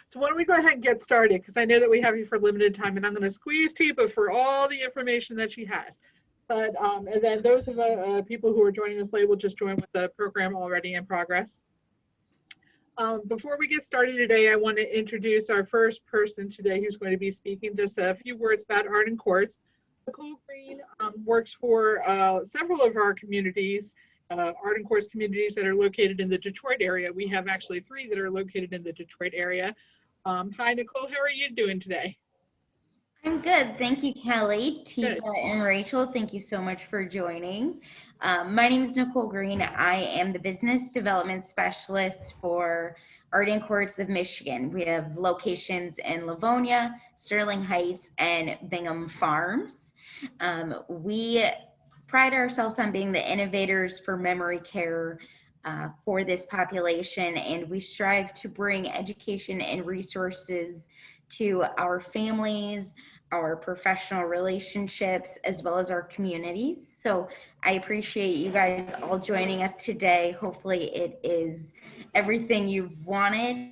So why don't we go ahead and get started, because I know that we have you for limited time, and I'm going to squeeze Teepa for all the information that she has. But and then those of people who are joining us late will just join with the program already in progress. Before we get started today, I want to introduce our first person today who's going to be speaking. Just a few words about Arden Courts. Nicole Green works for several of our communities, Arden Courts communities that are located in the Detroit area. We have actually 3 that are located in the Detroit area. Hi, Nicole. How are you doing today? I'm good. Thank you, Kelly, Teepa, and Rachel. Thank you so much for joining. My name is Nicole Green. I am the Business Development Specialist for Arden Courts of Michigan. We have locations in Livonia, Sterling Heights, and Bingham Farms. We pride ourselves on being the innovators for memory care for this population, and we strive to bring education and resources to our families, our professional relationships, as well as our communities. So I appreciate you guys all joining us today. Hopefully it is everything you've wanted.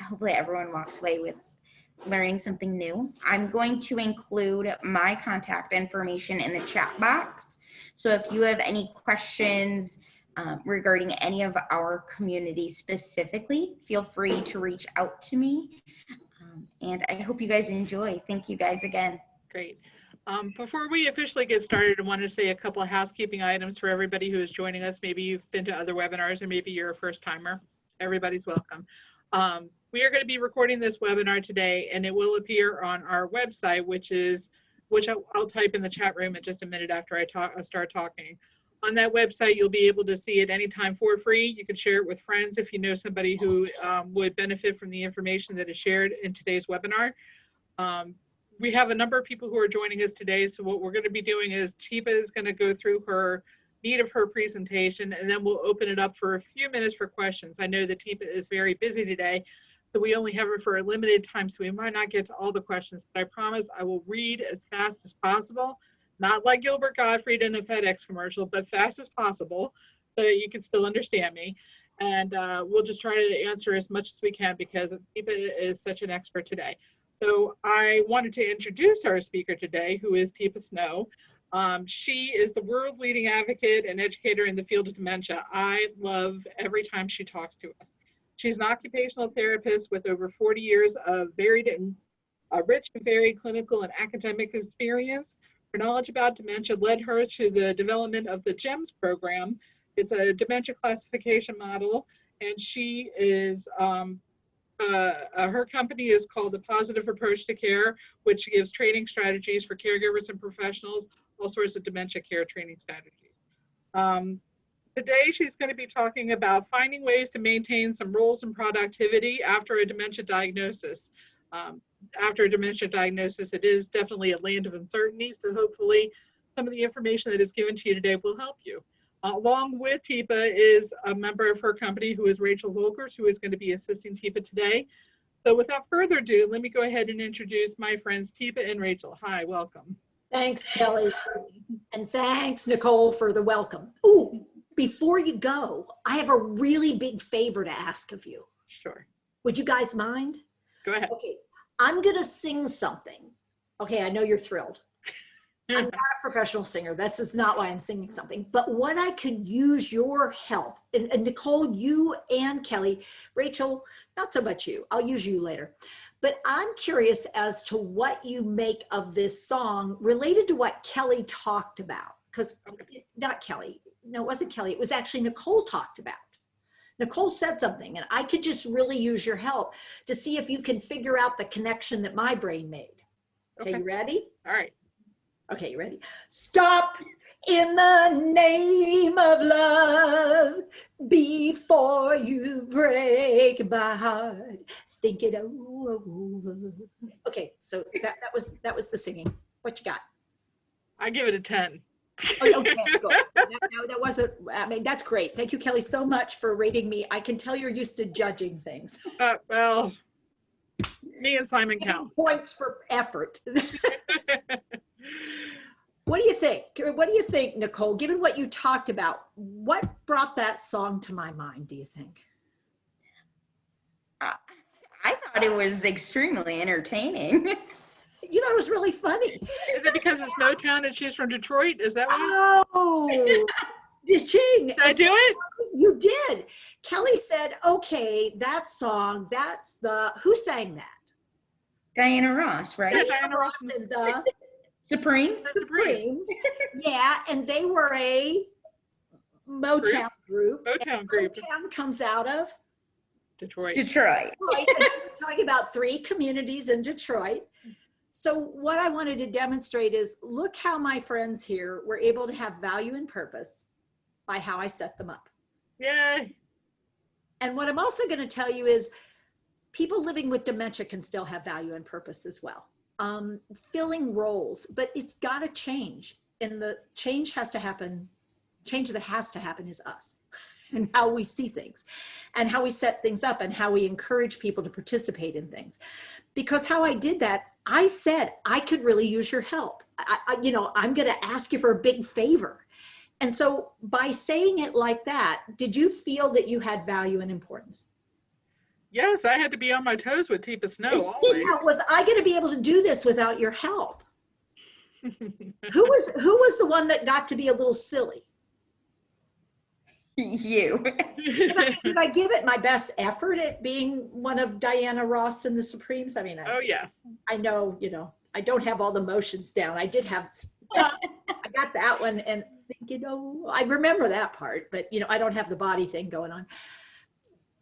Hopefully everyone walks away with learning something new. I'm going to include my contact information in the chat box. So if you have any questions regarding any of our communities specifically, feel free to reach out to me. And I hope you guys enjoy. Thank you guys again. Great. Before we officially get started, I want to say a couple of housekeeping items for everybody who is joining us. Maybe you've been to other webinars, or maybe you're a first timer. Everybody's welcome. We are going to be recording this webinar today, and it will appear on our website, which I'll type in the chat room in just a minute after I start talking. On that website, you'll be able to see it anytime for free. You can share it with friends if you know somebody who would benefit from the information that is shared in today's webinar. We have a number of people who are joining us today, so what we're going to be doing is Teepa is going to go through her meat of her presentation, and then we'll open it up for a few minutes for questions. I know that Teepa is very busy today, so we only have her for a limited time, so we might not get to all the questions, but I promise I will read as fast as possible. Not like Gilbert Gottfried in a FedEx commercial, but fast as possible so you can still understand me. And we'll just try to answer as much as we can because Teepa is such an expert today. So I wanted to introduce our speaker today, who is Teepa Snow. She is the world's leading advocate and educator in the field of dementia. I love every time she talks to us. She's an occupational therapist with over 40 years of rich and varied clinical and academic experience. Her knowledge about dementia led her to the development of the GEMS program. It's a dementia classification model, and she is, her company is called The Positive Approach to Care, which gives training strategies for caregivers and professionals, all sorts of dementia care training strategies. Today, she's going to be talking about finding ways to maintain some roles and productivity after a dementia diagnosis. After a dementia diagnosis, it is definitely a land of uncertainty. So hopefully some of the information that is given to you today will help you. Along with Teepa is a member of her company who is Rachel Volkers, who is going to be assisting Teepa today. So without further ado, let me go ahead and introduce my friends Teepa and Rachel. Hi, welcome. Thanks, Kelly. And thanks, Nicole, for the welcome. Ooh, before you go, I have a really big favor to ask of you. Sure. Would you guys mind? Go ahead. Okay. I'm going to sing something. Okay, I know you're thrilled. I'm not a professional singer. This is not why I'm singing something. But what I could use your help, and Nicole, you and Kelly, Rachel, not so much you. I'll use you later. But I'm curious as to what you make of this song related to what Kelly talked about. Because, not Kelly. No, it wasn't Kelly. It was actually Nicole talked about. Nicole said something, and I could just really use your help to see if you can figure out the connection that my brain made. Okay, you ready? All right. Okay, you ready? Stop in the name of love before you break my heart. Think it over. Okay, so that was the singing. What you got? I give it a 10. Okay, good. That wasn't, I mean, that's great. Thank you, Kelly, so much for rating me. I can tell you're used to judging things. Well, me and Simon count. Points for effort. What do you think? What do you think, Nicole? Given what you talked about, what brought that song to my mind, do you think? I thought it was extremely entertaining. You thought it was really funny. Is it because it's Motown and she's from Detroit? Is that what Oh, did did I do it? You did. Kelly said, okay, that song, that's who sang that? Diana Ross, right? Yeah, Diana Ross and the Supremes? Supremes. Yeah, and they were a Motown group. Motown group. Motown comes out of Detroit. Detroit. Detroit. And we're talking about 3 communities in Detroit. So what I wanted to demonstrate is, look how my friends here were able to have value and purpose by how I set them up. Yay. And what I'm also going to tell you is, people living with dementia can still have value and purpose as well. Filling roles, but it's got to change. And the change has to happen. Change that has to happen is us, and how we see things and how we set things up and how we encourage people to participate in things. Because how I did that, I said, I could really use your help. I'm going to ask you for a big favor. And so by saying it like that, did you feel that you had value and importance? Yes, I had to be on my toes with Teepa Snow always. Yeah, was I going to be able to do this without your help? Who was the one that got to be a little silly? You. Did I give it my best effort at being one of Diana Ross and the Supremes? I mean, Oh, yes. I know, I don't have all the motions down. I did have, I got that one and think, I remember that part, but I don't have the body thing going on.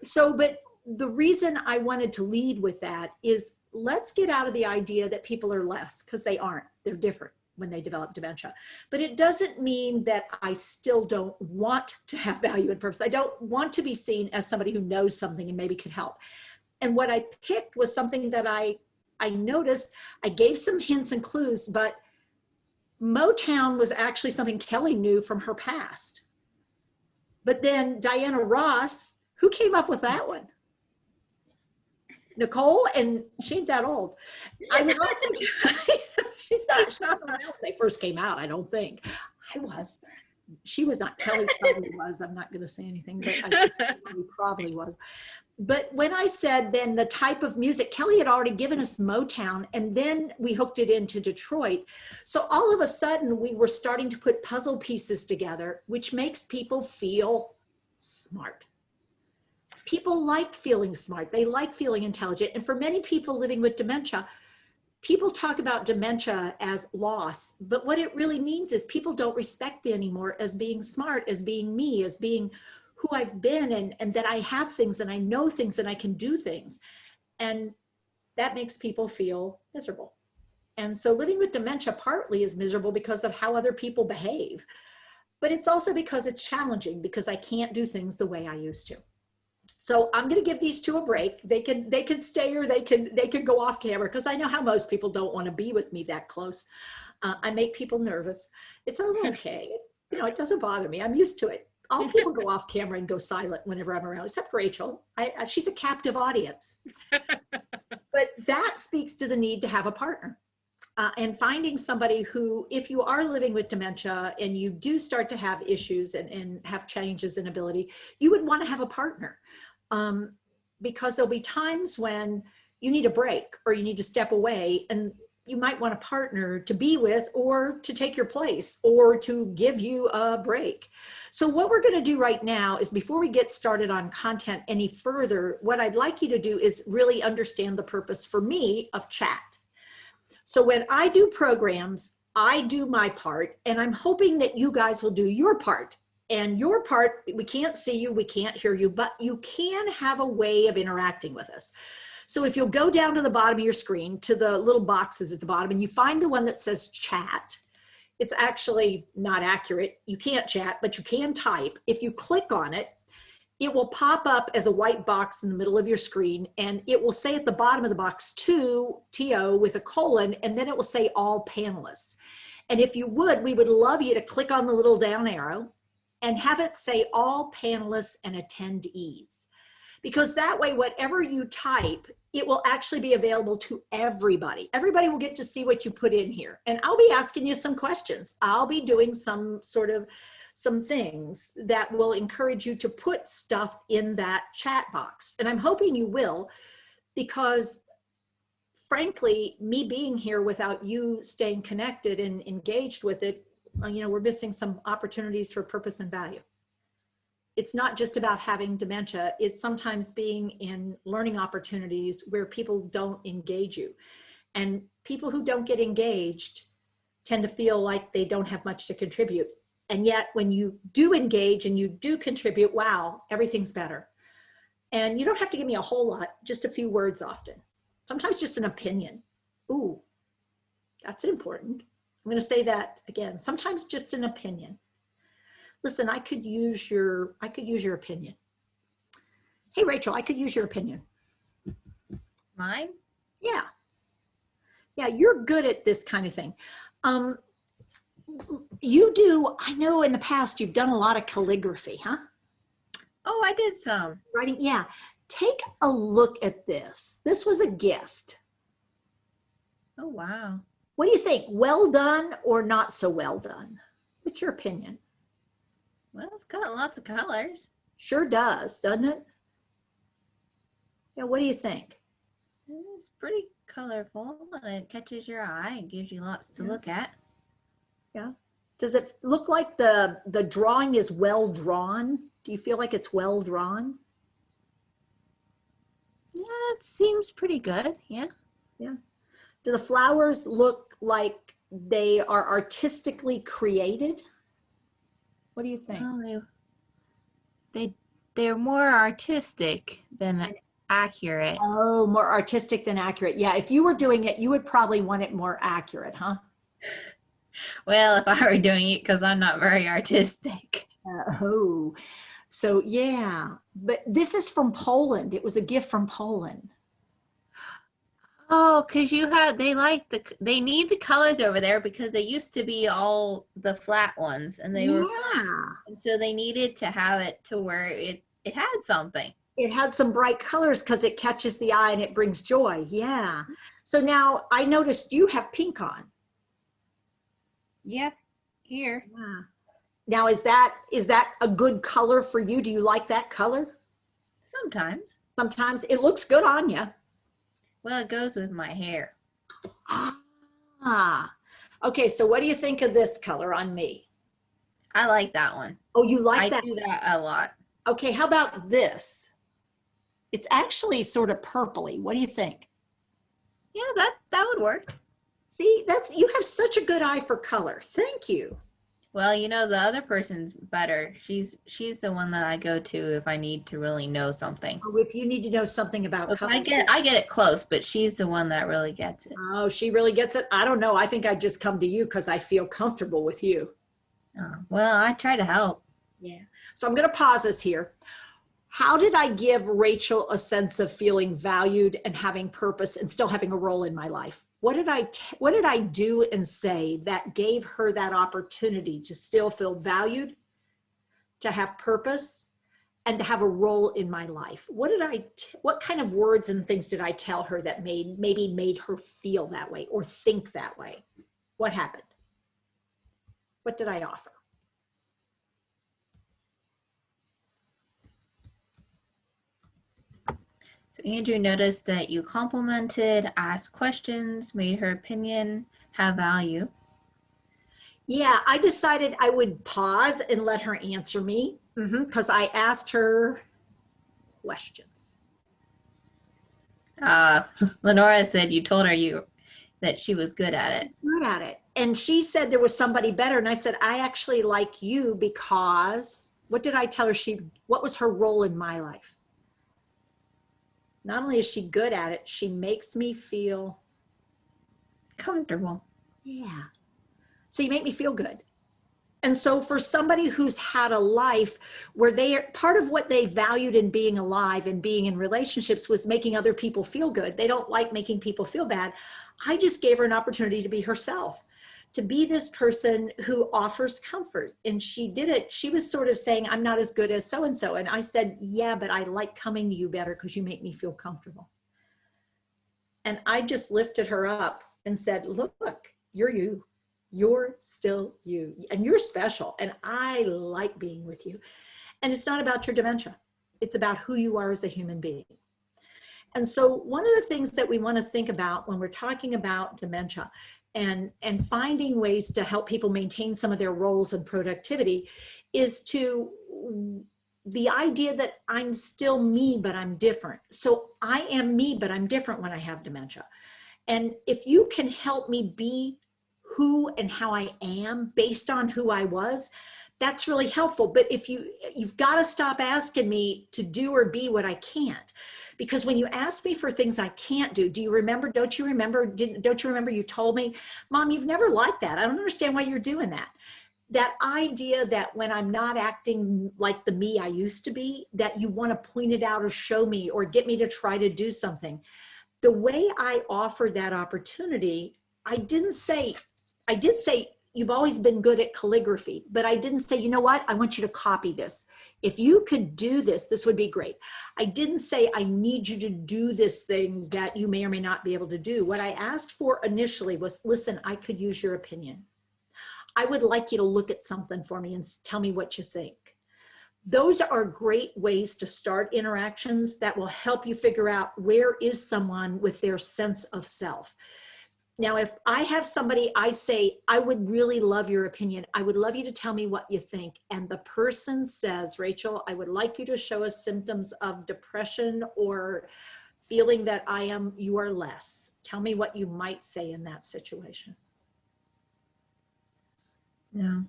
So, but the reason I wanted to lead with that is, let's get out of the idea that people are less, because they aren't. They're different when they develop dementia. But it doesn't mean that I still don't want to have value and purpose. I don't want to be seen as somebody who knows something and maybe could help. And what I picked was something that I noticed. I gave some hints and clues, but Motown was actually something Kelly knew from her past. But then Diana Ross, who came up with that one? Nicole, and she ain't that old. I would also, she's not around when they first came out, I don't think. She was not. Kelly probably was. I'm not going to say anything, but I probably was. But when I said then the type of music, Kelly had already given us Motown, and then we hooked it into Detroit. So all of a sudden we were starting to put puzzle pieces together, which makes people feel smart. People like feeling smart. They like feeling intelligent. And for many people living with dementia, people talk about dementia as loss, but what it really means is people don't respect me anymore as being smart, as being me, as being who I've been, and that I have things and I know things and I can do things. And that makes people feel miserable. And so living with dementia partly is miserable because of how other people behave, but it's also because it's challenging, because I can't do things the way I used to. So I'm going to give these two a break. They can stay, or they can go off camera, because I know how most people don't want to be with me that close. I make people nervous. It's okay. It doesn't bother me. I'm used to it. All people go off camera and go silent whenever I'm around, except Rachel. She's a captive audience. But that speaks to the need to have a partner. And finding somebody who, if you are living with dementia and you do start to have issues and have changes in ability, you would want to have a partner. Because there'll be times when you need a break or you need to step away, and you might want a partner to be with, or to take your place, or to give you a break. So what we're going to do right now is, before we get started on content any further, what I'd like you to do is really understand the purpose for me of chat. So when I do programs, I do my part, and I'm hoping that you guys will do your part. And your part, we can't see you, we can't hear you, but you can have a way of interacting with us. So if you'll go down to the bottom of your screen, to the little boxes at the bottom, and you find the one that says chat, it's actually not accurate. You can't chat, but you can type. If you click on it, it will pop up as a white box in the middle of your screen, and it will say at the bottom of the box TO with a colon, and then it will say all panelists. And if you would, we would love you to click on the little down arrow and have it say all panelists and attendees. Because that way, whatever you type, it will actually be available to everybody. Everybody will get to see what you put in here. And I'll be asking you some questions. I'll be doing some things that will encourage you to put stuff in that chat box. And I'm hoping you will, because frankly, me being here without you staying connected and engaged with it, we're missing some opportunities for purpose and value. It's not just about having dementia. It's sometimes being in learning opportunities where people don't engage you. And people who don't get engaged tend to feel like they don't have much to contribute. And yet when you do engage and you do contribute, wow, everything's better. And you don't have to give me a whole lot, just a few words often. Sometimes just an opinion. Ooh, that's important. I'm going to say that again. Sometimes just an opinion. Listen, I could use your opinion. Hey, Rachel, I could use your opinion. Mine? Yeah. Yeah, you're good at this kind of thing. You do, I know in the past you've done a lot of calligraphy, huh? Oh, I did some. Writing, yeah. Take a look at this. This was a gift. Oh, wow. What do you think? Well done or not so well done? What's your opinion? Well, it's got lots of colors. Sure does, doesn't it? Yeah, what do you think? It's pretty colorful and it catches your eye and gives you lots to look at. Yeah. Does it look like the drawing is well drawn? Do you feel like it's well drawn? Yeah, it seems pretty good. Yeah. Yeah. Do the flowers look like they are artistically created? What do you think? Well, they're more artistic than accurate. Oh, more artistic than accurate. Yeah, if you were doing it, you would probably want it more accurate, huh? Well, if I were doing it, because I'm not very artistic. Oh, so yeah. But this is from Poland. It was a gift from Poland. Oh, because they need the colors over there because they used to be all the flat ones and they were flat. And so they needed to have it to where it had something. It had some bright colors because it catches the eye and it brings joy. Yeah. So now I noticed you have pink on. Yep, here. Yeah. Now is that a good color for you? Do you like that color? Sometimes. Sometimes it looks good on you. Well, it goes with my hair. Ah. Okay, so what do you think of this color on me? I like that one. Oh, you like that? I do that a lot. Okay, how about this? It's actually sort of purpley. What do you think? Yeah, that would work. See, you have such a good eye for color. Thank you. Well, the other person's better. She's the one that I go to if I need to really know something. Oh, if you need to know something about color. I get it close, but she's the one that really gets it. Oh, she really gets it? I don't know. I think I'd just come to you because I feel comfortable with you. Oh, well, I try to help. Yeah. So I'm going to pause this here. How did I give Rachel a sense of feeling valued and having purpose and still having a role in my life? What did I do and say that gave her that opportunity to still feel valued, to have purpose, and to have a role in my life? What kind of words and things did I tell her that maybe made her feel that way or think that way? What happened? What did I offer? So Andrew noticed that you complimented, asked questions, made her opinion have value. Yeah, I decided I would pause and let her answer me because I asked her questions. Lenora said you told her that she was good at it. Good at it. And she said there was somebody better. And I said, I actually like you because, what did I tell her? What was her role in my life? Not only is she good at it, she makes me feel comfortable. Yeah. So you make me feel good. And so for somebody who's had a life where part of what they valued in being alive and being in relationships was making other people feel good. They don't like making people feel bad. I just gave her an opportunity to be herself, to be this person who offers comfort. And she did it. She was sort of saying, I'm not as good as so-and-so. And I said, yeah, but I like coming to you better because you make me feel comfortable. And I just lifted her up and said, look, you're you. You're still you. And you're special. And I like being with you. And it's not about your dementia. It's about who you are as a human being. And so one of the things that we want to think about when we're talking about dementia and finding ways to help people maintain some of their roles and productivity is the idea that I'm still me, but I'm different. So I am me, but I'm different when I have dementia. And if you can help me be who and how I am based on who I was, that's really helpful. But if you've got to stop asking me to do or be what I can't. Because when you ask me for things I can't do, do you remember, don't you remember you told me, Mom, you've never liked that. I don't understand why you're doing that. That idea that when I'm not acting like the me I used to be, that you want to point it out or show me or get me to try to do something. The way I offered that opportunity, I did say, you've always been good at calligraphy, but I didn't say, you know what, I want you to copy this. If you could do this, this would be great. I didn't say, I need you to do this thing that you may or may not be able to do. What I asked for initially was, listen, I could use your opinion. I would like you to look at something for me and tell me what you think. Those are great ways to start interactions that will help you figure out where is someone with their sense of self. Now, if I have somebody, I say, I would really love your opinion. I would love you to tell me what you think. And the person says, Rachel, I would like you to show us symptoms of depression or feeling that you are less. Tell me what you might say in that situation. No.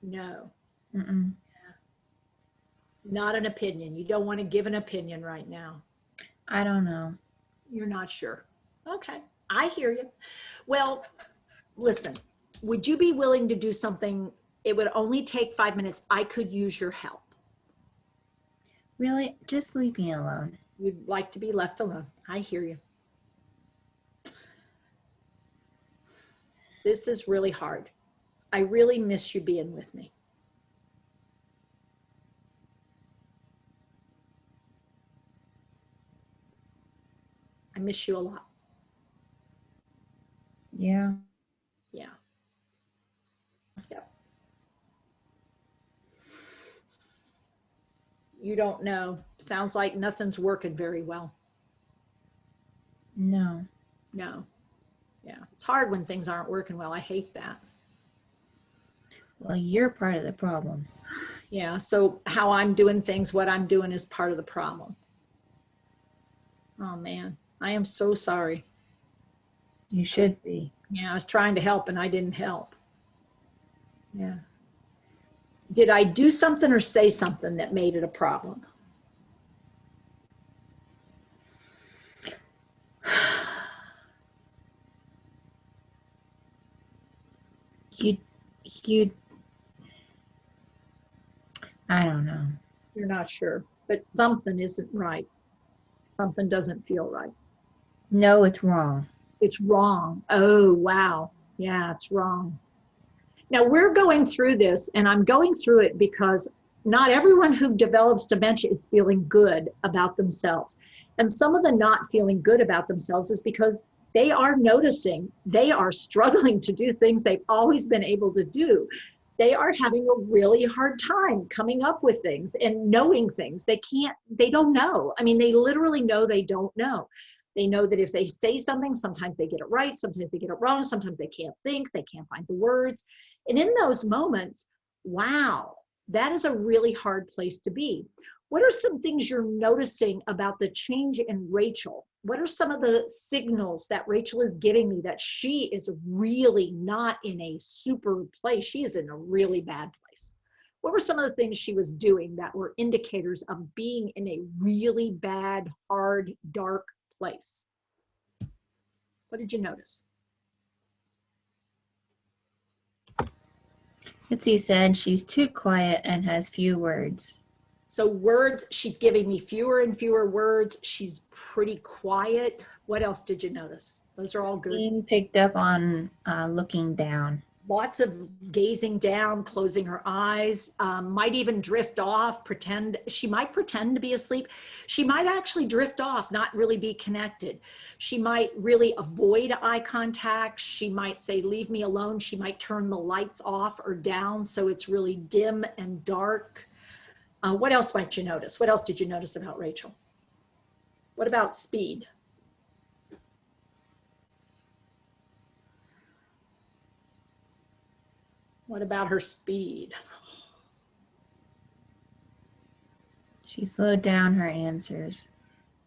No. Mm-mm. Not an opinion. You don't want to give an opinion right now. I don't know. You're not sure. Okay, I hear you. Well, listen, would you be willing to do something? It would only take 5 minutes. I could use your help. Really? Just leave me alone. You'd like to be left alone. I hear you. This is really hard. I really miss you being with me. I miss you a lot. Yeah. Yeah. Yep. You don't know. Sounds like nothing's working very well. No. No. Yeah. It's hard when things aren't working well. I hate that. Well, you're part of the problem. Yeah. So how I'm doing things, what I'm doing is part of the problem. Oh man, I am so sorry. You should be. Yeah, I was trying to help and I didn't help. Yeah. Did I do something or say something that made it a problem? You, I don't know. You're not sure, but something isn't right. Something doesn't feel right. No, it's wrong. It's wrong. Oh, wow. Yeah, it's wrong. Now we're going through this, and I'm going through it because not everyone who develops dementia is feeling good about themselves. And some of the not feeling good about themselves is because they are noticing they are struggling to do things they've always been able to do. They are having a really hard time coming up with things and knowing things. They don't know. I mean, they literally know they don't know. They know that if they say something, sometimes they get it right, sometimes they get it wrong, sometimes they can't think, they can't find the words. And in those moments, wow, that is a really hard place to be. What are some things you're noticing about the change in Rachel? What are some of the signals that Rachel is giving me that she is really not in a super place? She is in a really bad place. What were some of the things she was doing that were indicators of being in a really bad, hard, dark place? What did you notice? Mitzi said she's too quiet and has few words. So words, she's giving me fewer and fewer words. She's pretty quiet. What else did you notice? Those are all good. Christine picked up on looking down. Lots of gazing down, closing her eyes, might even drift off, she might pretend to be asleep. She might actually drift off, not really be connected. She might really avoid eye contact. She might say, leave me alone. She might turn the lights off or down so it's really dim and dark. What else might you notice? What else did you notice about Rachel? What about speed? What about her speed? She slowed down her answers.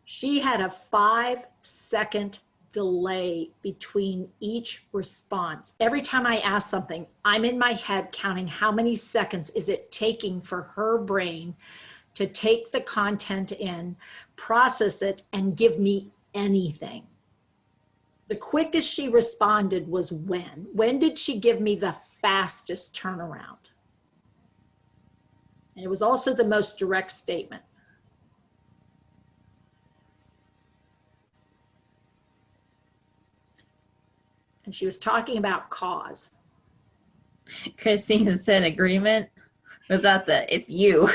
She had a 5-second delay between each response. Every time I ask something, I'm in my head counting how many seconds is it taking for her brain to take the content in, process it, and give me anything. The quickest she responded was when. When did she give me the fastest turnaround? And it was also the most direct statement. And she was talking about cause. Christine said agreement. Was that it's you?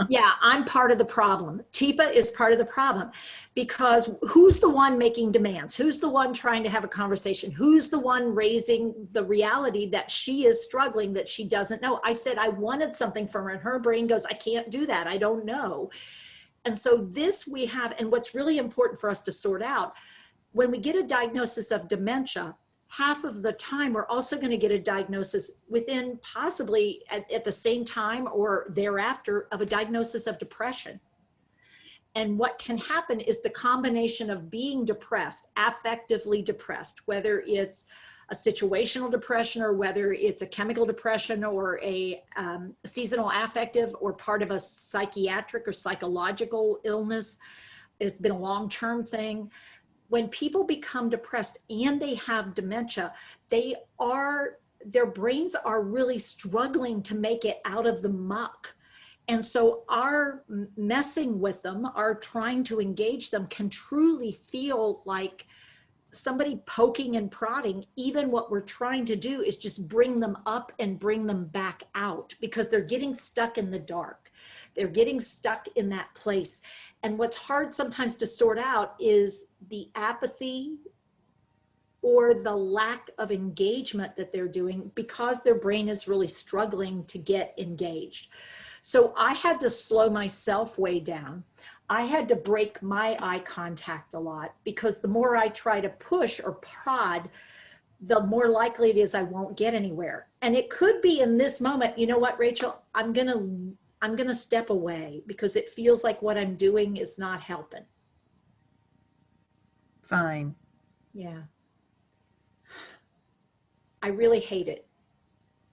Yeah, I'm part of the problem. Teepa is part of the problem, because who's the one making demands? Who's the one trying to have a conversation? Who's the one raising the reality that she is struggling, that she doesn't know? I said I wanted something from her, and her brain goes, I can't do that. I don't know. And so this we have, and what's really important for us to sort out, when we get a diagnosis of dementia, half of the time we're also going to get a diagnosis within possibly at the same time or thereafter of a diagnosis of depression. And what can happen is the combination of being depressed, affectively depressed, whether it's a situational depression or whether it's a chemical depression or a seasonal affective or part of a psychiatric or psychological illness. It's been a long-term thing. When people become depressed and they have dementia, their brains are really struggling to make it out of the muck. And so our messing with them, our trying to engage them can truly feel like somebody poking and prodding. Even what we're trying to do is just bring them up and bring them back out, because they're getting stuck in the dark. They're getting stuck in that place. And what's hard sometimes to sort out is the apathy or the lack of engagement that they're doing, because their brain is really struggling to get engaged. So I had to slow myself way down. I had to break my eye contact a lot, because the more I try to push or prod, the more likely it is I won't get anywhere. And it could be in this moment, you know what, Rachel, I'm gonna step away because it feels like what I'm doing is not helping. Fine. Yeah. I really hate it.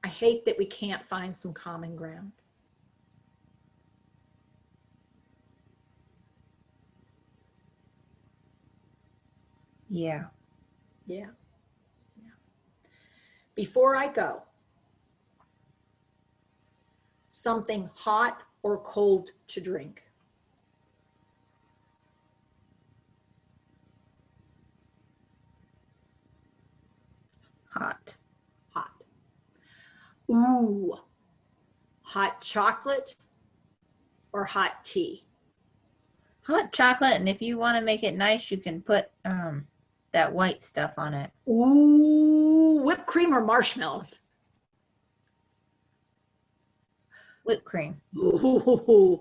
I hate that we can't find some common ground. Yeah. Yeah. Yeah. Before I go, something hot or cold to drink? Hot. Hot. Ooh. Hot chocolate or hot tea? Hot chocolate, and if you want to make it nice, you can put that white stuff on it. Ooh, whipped cream or marshmallows? Whipped cream. Ooh,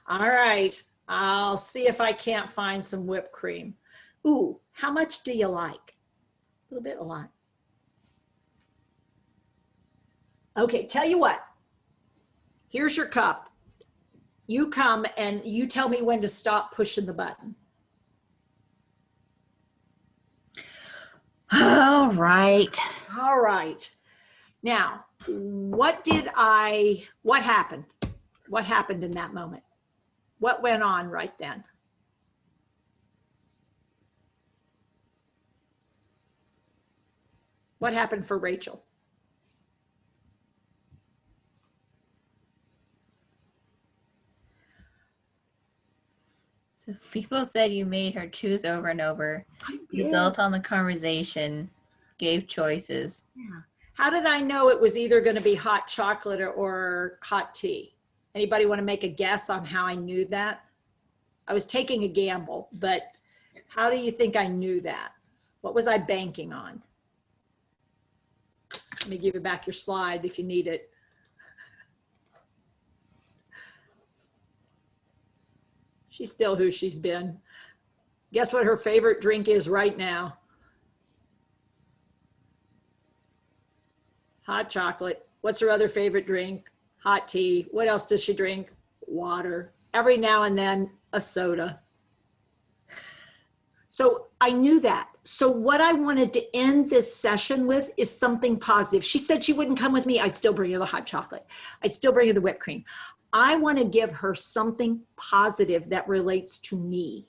all right. I'll see if I can't find some whipped cream. Ooh, how much do you like? A little bit, a lot. Okay, tell you what. Here's your cup. You come and you tell me when to stop pushing the button. All right. All right. Now, what happened? What happened in that moment? What went on right then? What happened for Rachel? So people said you made her choose over and over. You built on the conversation, gave choices. Yeah. How did I know it was either going to be hot chocolate or hot tea? Anybody want to make a guess on how I knew that? I was taking a gamble, but how do you think I knew that? What was I banking on? Let me give you back your slide if you need it. She's still who she's been. Guess what her favorite drink is right now? Hot chocolate. What's her other favorite drink? Hot tea. What else does she drink? Water. Every now and then, a soda. So I knew that. So what I wanted to end this session with is something positive. She said she wouldn't come with me. I'd still bring her the hot chocolate. I'd still bring her the whipped cream. I want to give her something positive that relates to me.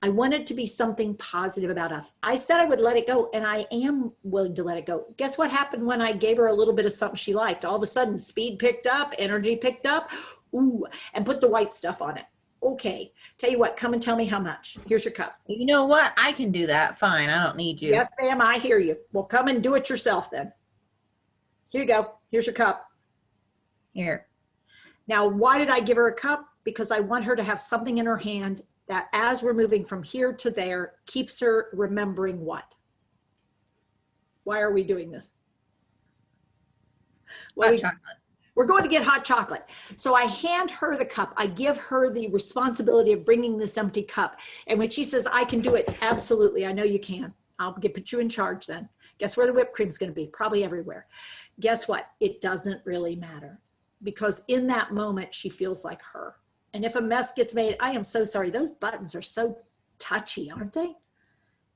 I want it to be something positive about us. I said I would let it go, and I am willing to let it go. Guess what happened when I gave her a little bit of something she liked? All of a sudden, speed picked up, energy picked up, ooh, and put the white stuff on it. Okay, tell you what, come and tell me how much. Here's your cup. You know what? I can do that. Fine. I don't need you. Yes, ma'am, I hear you. Well, come and do it yourself then. Here you go. Here's your cup. Here. Now, why did I give her a cup? Because I want her to have something in her hand that as we're moving from here to there, keeps her remembering what? Why are we doing this? Hot chocolate. We're going to get hot chocolate. So I hand her the cup. I give her the responsibility of bringing this empty cup. And when she says, I can do it, absolutely, I know you can. I'll put you in charge then. Guess where the whipped cream's going to be? Probably everywhere. Guess what? It doesn't really matter. Because in that moment, she feels like her. And if a mess gets made, I am so sorry. Those buttons are so touchy, aren't they?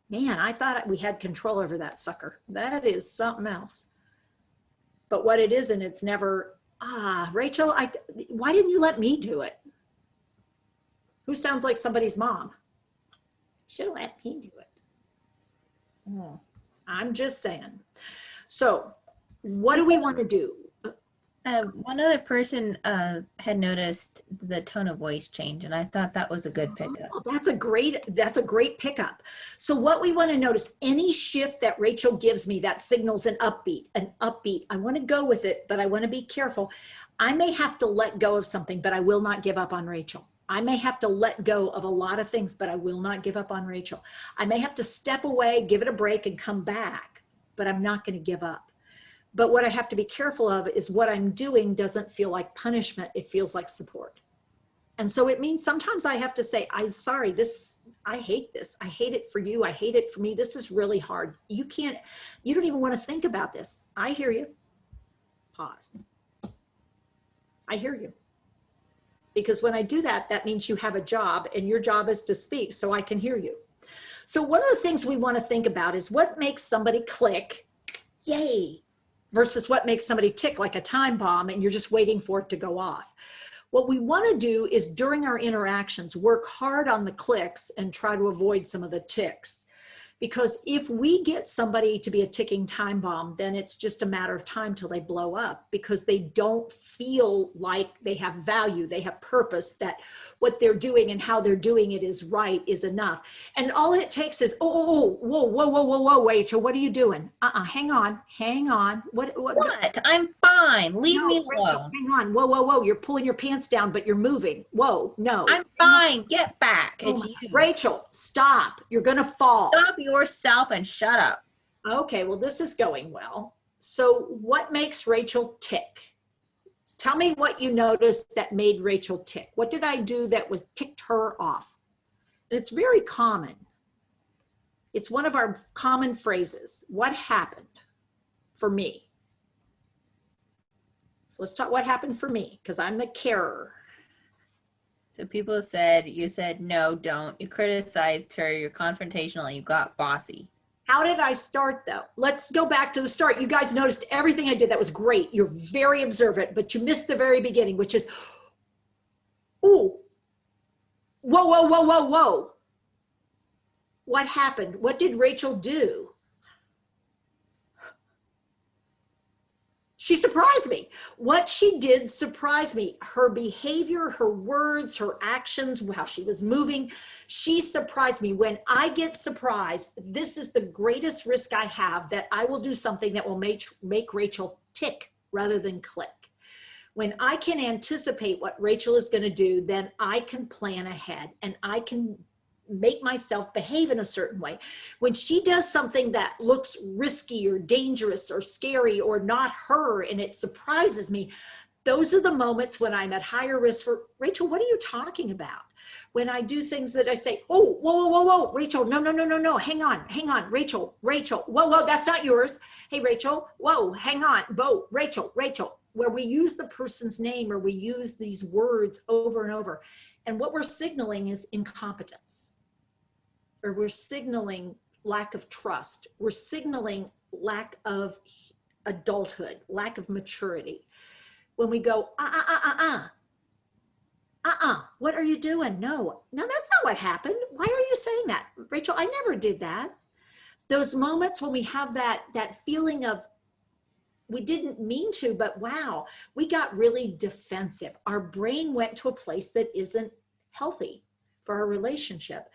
Man, I thought we had control over that sucker. That is something else. But what it isn't, it's never, Rachel, why didn't you let me do it? Who sounds like somebody's mom? Should have let me do it. Oh, I'm just saying. So what do we want to do? One other person had noticed the tone of voice change, and I thought that was a good pickup. Oh, that's a great pickup. So what we want to notice, any shift that Rachel gives me that signals an upbeat, I want to go with it, but I want to be careful. I may have to let go of something, but I will not give up on Rachel. I may have to let go of a lot of things, but I will not give up on Rachel. I may have to step away, give it a break, and come back, but I'm not going to give up. But what I have to be careful of is what I'm doing doesn't feel like punishment. It feels like support. And so it means sometimes I have to say, I'm sorry, I hate this. I hate it for you. I hate it for me. This is really hard. You don't even want to think about this. I hear you. Pause. I hear you. Because when I do that, that means you have a job and your job is to speak so I can hear you. So one of the things we want to think about is what makes somebody click, yay, versus what makes somebody tick like a time bomb and you're just waiting for it to go off. What we want to do is during our interactions, work hard on the clicks and try to avoid some of the ticks. Because if we get somebody to be a ticking time bomb, then it's just a matter of time till they blow up because they don't feel like they have value, they have purpose, that what they're doing and how they're doing it is right, is enough. And all it takes is, whoa, Rachel, what are you doing? Hang on. What? I'm fine. Leave me alone. Rachel, hang on. Whoa. You're pulling your pants down, but you're moving. Whoa, no. I'm fine. Get back. It's you. Rachel, stop. You're going to fall. Stop yourself and shut up. Okay, well, this is going well. So what makes Rachel tick? Tell me what you noticed that made Rachel tick. What did I do that was ticked her off? And it's very common. It's one of our common phrases. What happened for me? So let's talk what happened for me, because I'm the carer. So people said, you said, no, don't. You criticized her. You're confrontational. You got bossy. How did I start though? Let's go back to the start. You guys noticed everything I did. That was great. You're very observant, but you missed the very beginning, which is, ooh, whoa. What happened? What did Rachel do? She surprised me. What she did surprised me. Her behavior, her words, her actions, how she was moving, she surprised me. When I get surprised, this is the greatest risk I have, that I will do something that will make Rachel tick rather than click. When I can anticipate what Rachel is going to do, then I can plan ahead and I can make myself behave in a certain way. When she does something that looks risky or dangerous or scary or not her and it surprises me, those are the moments when I'm at higher risk for, Rachel, what are you talking about? When I do things that I say, oh, whoa, whoa, whoa, whoa, Rachel, no, no, no, no, no, hang on, Rachel, whoa, whoa, that's not yours. Hey, Rachel, whoa, hang on, whoa, Rachel, where we use the person's name or we use these words over and over. And what we're signaling is incompetence, or we're signaling lack of trust. We're signaling lack of adulthood, lack of maturity. When we go, what are you doing? No, that's not what happened. Why are you saying that? Rachel, I never did that. Those moments when we have that feeling of, we didn't mean to, but wow, we got really defensive. Our brain went to a place that isn't healthy for our relationship,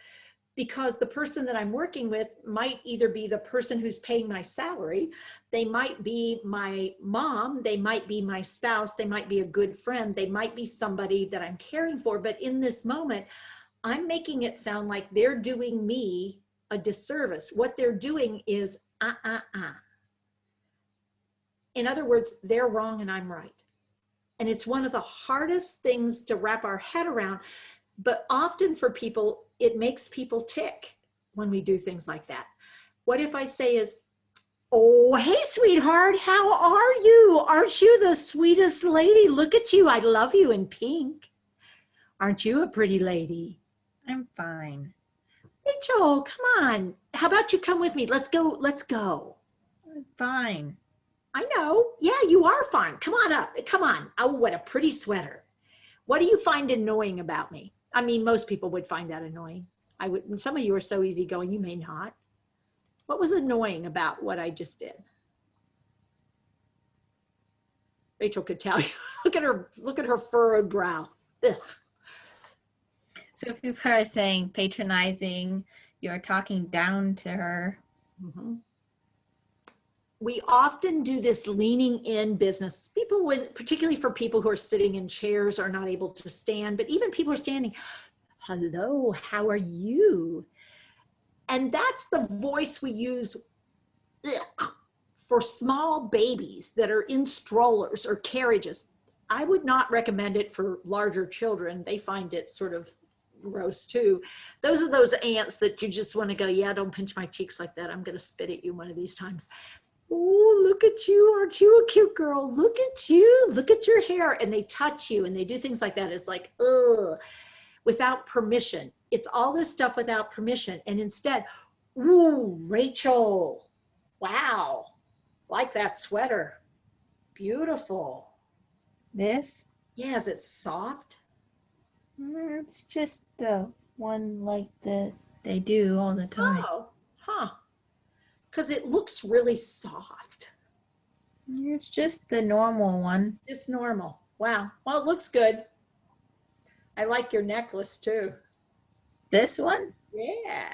because the person that I'm working with might either be the person who's paying my salary, they might be my mom, they might be my spouse, they might be a good friend, they might be somebody that I'm caring for. But in this moment, I'm making it sound like they're doing me a disservice. What they're doing is, In other words, they're wrong and I'm right. And it's one of the hardest things to wrap our head around, but often for people, it makes people tick when we do things like that. What if I say is, oh, hey, sweetheart, how are you? Aren't you the sweetest lady? Look at you. I love you in pink. Aren't you a pretty lady? I'm fine. Rachel, come on. How about you come with me? Let's go. I'm fine. I know. Yeah, you are fine. Come on up. Come on. Oh, what a pretty sweater. What do you find annoying about me? I mean, most people would find that annoying. Some of you are so easygoing, you may not. What was annoying about what I just did? Rachel could tell you. Look at her furrowed brow. Ugh. So people are saying patronizing, you're talking down to her. Mm-hmm. We often do this leaning in business. Particularly for people who are sitting in chairs or not able to stand, but even people who are standing, hello, how are you? And that's the voice we use for small babies that are in strollers or carriages. I would not recommend it for larger children. They find it sort of gross too. Those are those aunts that you just want to go, yeah, don't pinch my cheeks like that. I'm going to spit at you one of these times. Oh, look at you. Aren't you a cute girl? Look at you. Look at your hair. And they touch you and they do things like that. It's like, ugh, without permission. It's all this stuff without permission. And instead, ooh, Rachel, wow, like that sweater. Beautiful. This? Yeah, is it soft? It's just the one like that they do all the time. Oh, huh. Because it looks really soft. It's just the normal one. Just normal. Wow. Well, it looks good. I like your necklace too. This one? Yeah.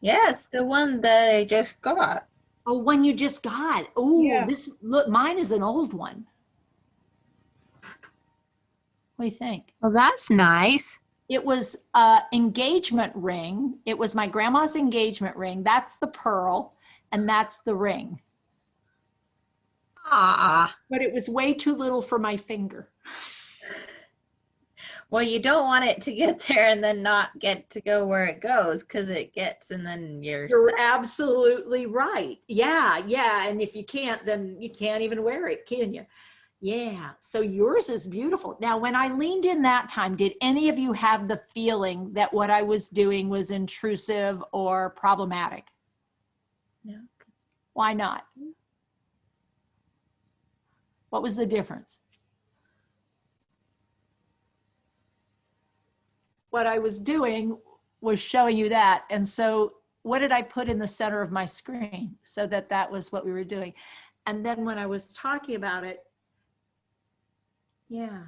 Yes, the one that I just got. Oh, one you just got. Oh, Yeah. Look, mine is an old one. What do you think? Well, that's nice. It was an engagement ring. It was my grandma's engagement ring. That's the pearl, and that's the ring. Ah. But it was way too little for my finger. Well, you don't want it to get there and then not get to go where it goes, because it gets and then you're stuck. Absolutely right. Yeah. And if you can't, then you can't even wear it, can you? Yeah. So yours is beautiful. Now, when I leaned in that time, did any of you have the feeling that what I was doing was intrusive or problematic? No. Why not? What was the difference? What I was doing was showing you that. And so what did I put in the center of my screen so that was what we were doing? And then when I was talking about it, yeah.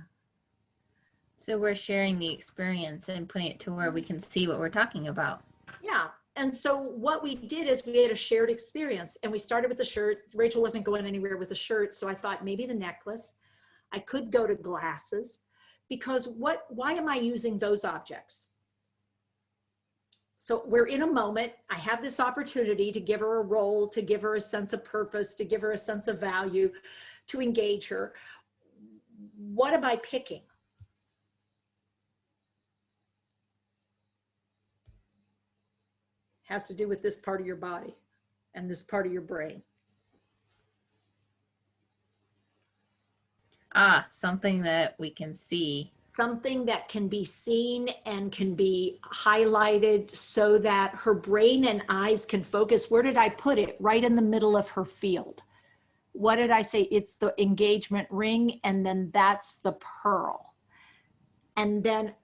So we're sharing the experience and putting it to where we can see what we're talking about. Yeah. And so what we did is we had a shared experience, and we started with the shirt. Rachel wasn't going anywhere with the shirt. So I thought maybe the necklace. I could go to glasses, because why am I using those objects? So we're in a moment. I have this opportunity to give her a role, to give her a sense of purpose, to give her a sense of value, to engage her. What am I picking? Has to do with this part of your body and this part of your brain. Ah, something that we can see. Something that can be seen and can be highlighted so that her brain and eyes can focus. Where did I put it? Right in the middle of her field. What did I say? It's the engagement ring, and then that's the pearl. And then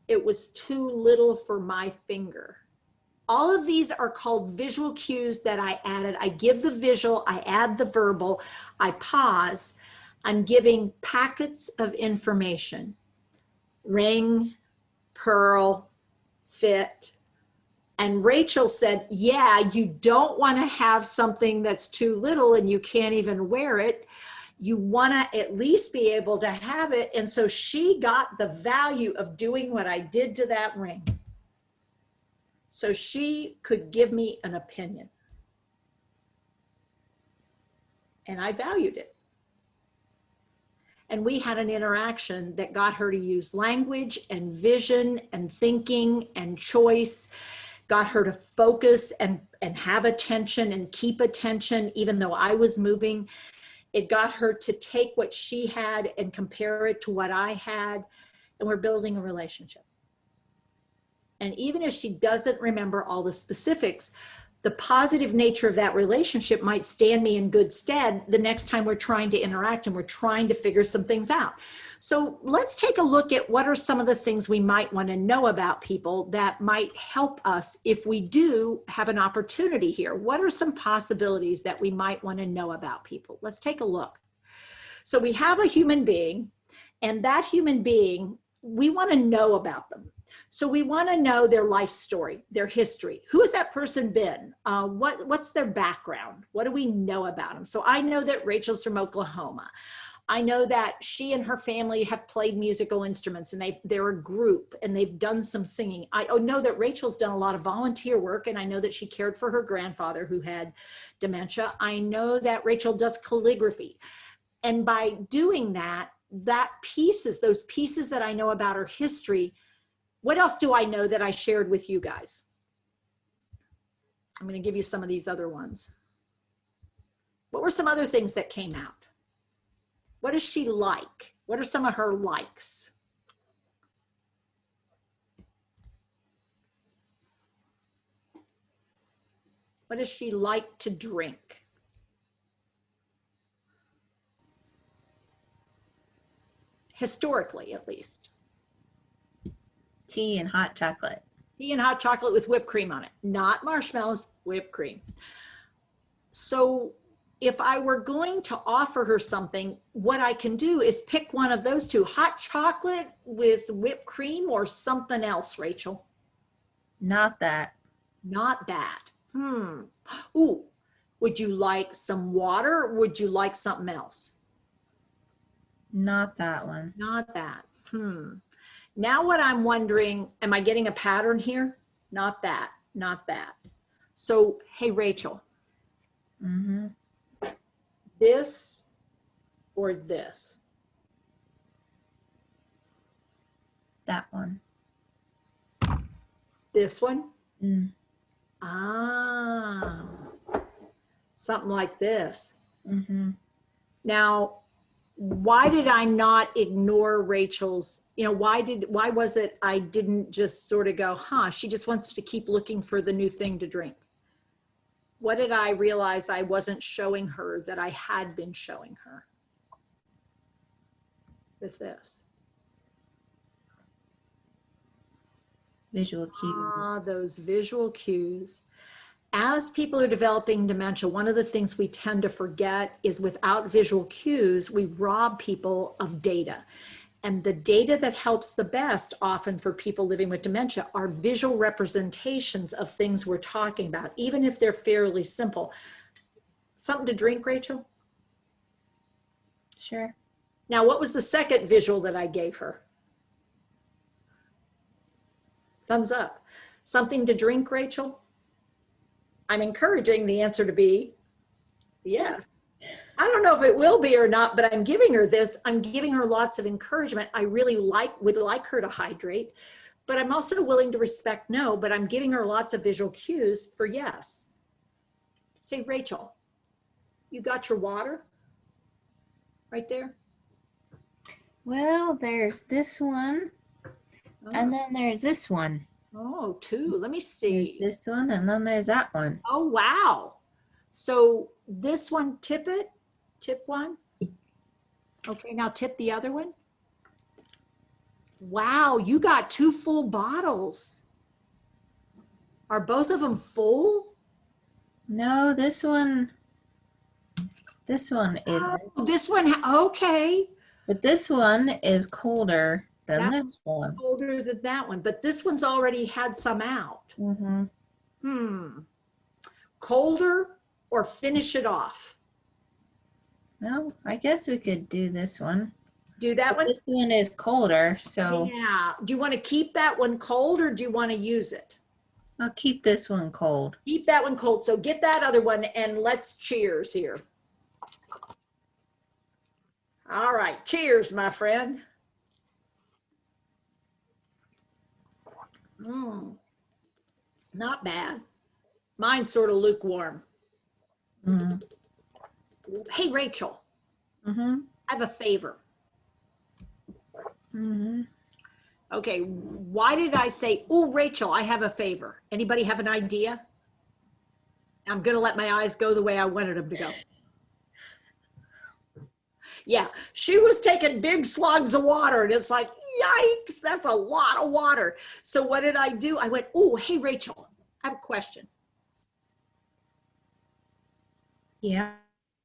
it was too little for my finger. All of these are called visual cues that I added. I give the visual, I add the verbal, I pause. I'm giving packets of information. Ring, pearl, fit. And Rachel said, yeah, you don't want to have something that's too little and you can't even wear it. You want to at least be able to have it. And so she got the value of doing what I did to that ring. So she could give me an opinion. And I valued it. And we had an interaction that got her to use language and vision and thinking and choice, got her to focus and have attention and keep attention, even though I was moving. It got her to take what she had and compare it to what I had, and we're building a relationship. And even if she doesn't remember all the specifics, the positive nature of that relationship might stand me in good stead the next time we're trying to interact and we're trying to figure some things out. So let's take a look at what are some of the things we might want to know about people that might help us if we do have an opportunity here. What are some possibilities that we might want to know about people? Let's take a look. So we have a human being, and that human being, we want to know about them. So we want to know their life story, their history. Who has that person been? What's their background? What do we know about them? So I know that Rachel's from Oklahoma. I know that she and her family have played musical instruments, and they're a group and they've done some singing. I know that Rachel's done a lot of volunteer work, and I know that she cared for her grandfather who had dementia. I know that Rachel does calligraphy. And by doing that, those pieces that I know about her history, what else do I know that I shared with you guys? I'm going to give you some of these other ones. What were some other things that came out? What does she like? What are some of her likes? What does she like to drink? Historically, at least. Tea and hot chocolate. Tea and hot chocolate with whipped cream on it. Not marshmallows, whipped cream. So if I were going to offer her something, what I can do is pick one of those two. Hot chocolate with whipped cream or something else, Rachel? Not that. Not that. Ooh, would you like some water? Or would you like something else? Not that one. Not that. Now what I'm wondering, am I getting a pattern here? Not that, not that. So, hey, Rachel. This or this? That one. This one? Mm. Ah, something like this. Now, why did I not ignore Rachel's, why was it I didn't just sort of go, she just wants to keep looking for the new thing to drink? What did I realize I wasn't showing her that I had been showing her with this? Visual cues. Those visual cues. As people are developing dementia, one of the things we tend to forget is without visual cues, we rob people of data. And the data that helps the best often for people living with dementia are visual representations of things we're talking about, even if they're fairly simple. Something to drink, Rachel? Sure. Now, what was the second visual that I gave her? Thumbs up. Something to drink, Rachel? I'm encouraging the answer to be yes. I don't know if it will be or not, but I'm giving her this. I'm giving her lots of encouragement. I really would like her to hydrate. but I'm also willing to respect no, but I'm giving her lots of visual cues for yes. Say, Rachel, you got your water right there? Well, there's this one, and then there's this one. Oh, two. Let me There's see. this one, and then there's that one. Oh, wow. So this one, tip it. Tip one. Okay, now tip the other one. Wow, you got 2 full bottles. Are both of them full? No, this one isn't. Oh, this one, okay. But this one is colder than That this one. Older than that one, but this one's already had some out. Mm-hmm. Colder or finish it off? Well, I guess we could do this one. Do that But one? this one is colder, so Yeah. Do you want to keep that one cold or do you want to use it? I'll keep this one cold. Keep that one cold. So get that other one and let's cheers here. All right. Cheers, my friend. Not bad. Mine's sort of lukewarm. Mm-hmm. Hey, Rachel, Mm-hmm. I have a favor. Mm-hmm. Okay, why did I say, oh, Rachel, I have a favor? Anybody have an idea? I'm going to let my eyes go the way I wanted them to go. Yeah, she was taking big slugs of water and it's like, yikes, that's a lot of water. So what did I do? I went, oh, hey, Rachel, I have a question. Yeah.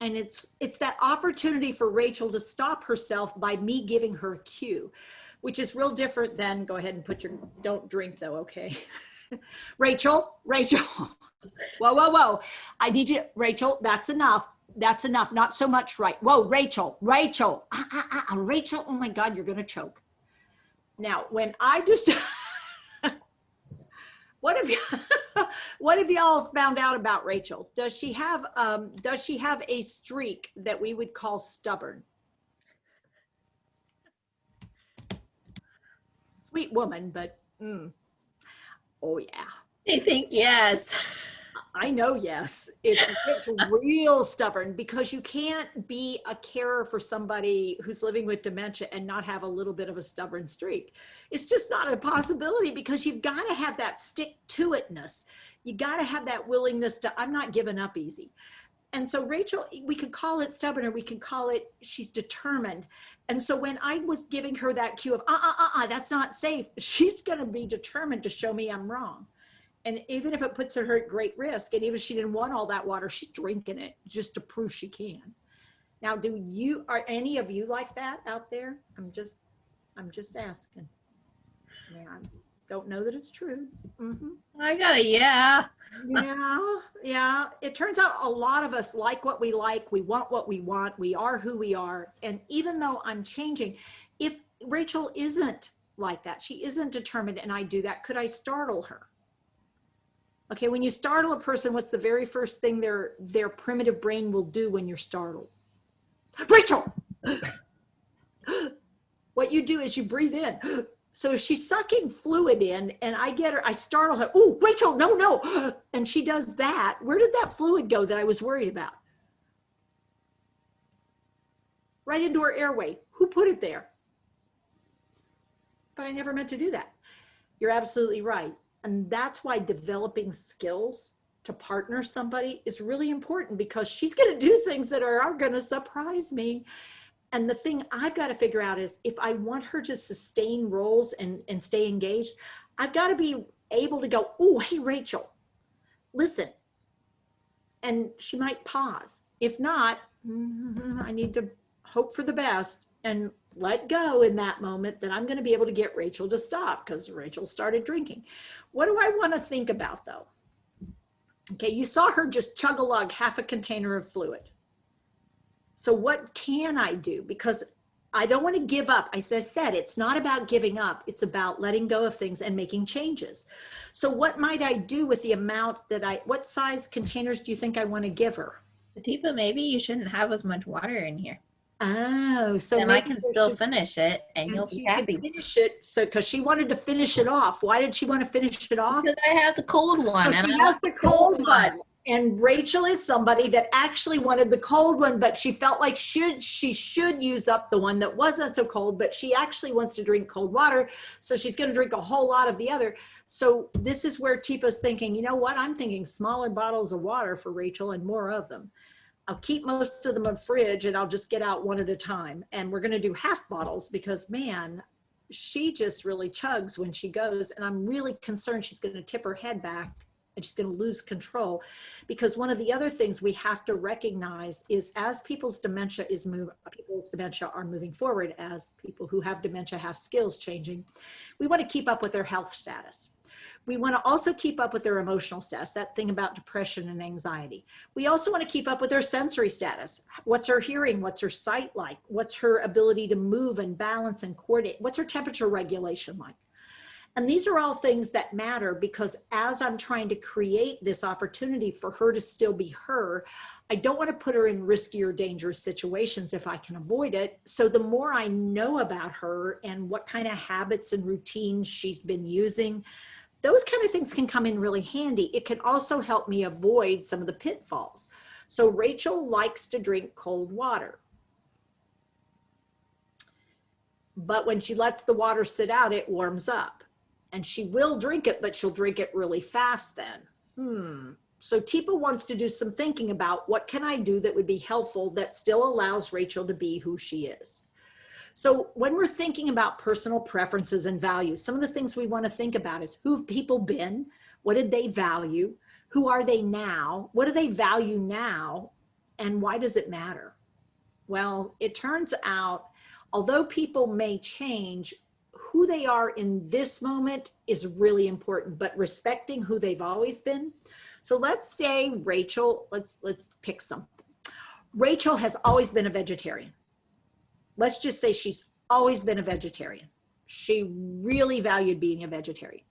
And it's that opportunity for Rachel to stop herself by me giving her a cue, which is real different than, go ahead and put your, don't drink though, okay? Rachel, whoa, whoa, whoa. I need you, Rachel, that's enough. That's enough. Not so much right. Whoa, Rachel, Rachel, oh my God, you're going to choke. Now, when I just, what have y'all found out about Rachel? Does she have a streak that we would call stubborn? Sweet woman, but oh yeah. I think yes. I know, yes. It's real stubborn because you can't be a carer for somebody who's living with dementia and not have a little bit of a stubborn streak. It's just not a possibility because you've got to have that stick to itness. You got to have that willingness to, I'm not giving up easy. And so Rachel, we could call it stubborn or we could call it she's determined. And so when I was giving her that cue of, that's not safe, she's going to be determined to show me I'm wrong. And even if it puts her at great risk, and even if she didn't want all that water, she's drinking it just to prove she can. Now, are any of you like that out there? I'm just asking. Yeah, I don't know that it's true. Mm-hmm. I got a yeah. Yeah. It turns out a lot of us like what we like. We want what we want. We are who we are. And even though I'm changing, if Rachel isn't like that, she isn't determined, and I do that, could I startle her? Okay, when you startle a person, what's the very first thing their primitive brain will do when you're startled? Rachel! What you do is you breathe in. So if she's sucking fluid in and I get her, I startle her, oh, Rachel, no. And she does that. Where did that fluid go that I was worried about? Right into her airway. Who put it there? But I never meant to do that. You're absolutely right. And that's why developing skills to partner somebody is really important because she's going to do things that are going to surprise me. And the thing I've got to figure out is if I want her to sustain roles and stay engaged, I've got to be able to go, oh, hey, Rachel, listen. And she might pause. If not, I need to hope for the best and let go in that moment that I'm going to be able to get Rachel to stop because Rachel started drinking. What do I want to think about though? Okay, you saw her just chug a lug half a container of fluid. So what can I do? Because I don't want to give up. As I said, it's not about giving up. It's about letting go of things and making changes. So what might I do with the amount what size containers do you think I want to give her? So Teepa, maybe you shouldn't have as much water in here. Oh, so Then I maybe can there still should- finish it and and you'll she be can happy. finish it. So, because she wanted to finish it off. Why did she want to finish it off? Because I have the cold one. So and she I has the cold one. And Rachel is somebody that actually wanted the cold one, but she felt like she should use up the one that wasn't so cold, but she actually wants to drink cold water. So she's going to drink a whole lot of the other. So this is where Teepa's thinking, you know what? I'm thinking smaller bottles of water for Rachel and more of them. I'll keep most of them in the fridge and I'll just get out one at a time. And we're going to do half bottles because, man, she just really chugs when she goes. And I'm really concerned she's going to tip her head back and she's going to lose control. Because one of the other things we have to recognize is as people's dementia are moving forward, as people who have dementia have skills changing, we want to keep up with their health status. We want to also keep up with their emotional status, that thing about depression and anxiety. We also want to keep up with their sensory status. What's her hearing? What's her sight like? What's her ability to move and balance and coordinate? What's her temperature regulation like? And these are all things that matter because as I'm trying to create this opportunity for her to still be her, I don't want to put her in risky or dangerous situations if I can avoid it. So the more I know about her and what kind of habits and routines she's been using, those kind of things can come in really handy. It can also help me avoid some of the pitfalls. So Rachel likes to drink cold water. But when she lets the water sit out, it warms up. And she will drink it, but she'll drink it really fast then. So Teepa wants to do some thinking about what can I do that would be helpful that still allows Rachel to be who she is. So when we're thinking about personal preferences and values, some of the things we want to think about is who have people been? What did they value? Who are they now? What do they value now? And why does it matter? Well, it turns out, although people may change, who they are in this moment is really important, but respecting who they've always been. So let's say Rachel, let's pick something. Rachel has always been a vegetarian. Let's just say she's always been a vegetarian. She really valued being a vegetarian.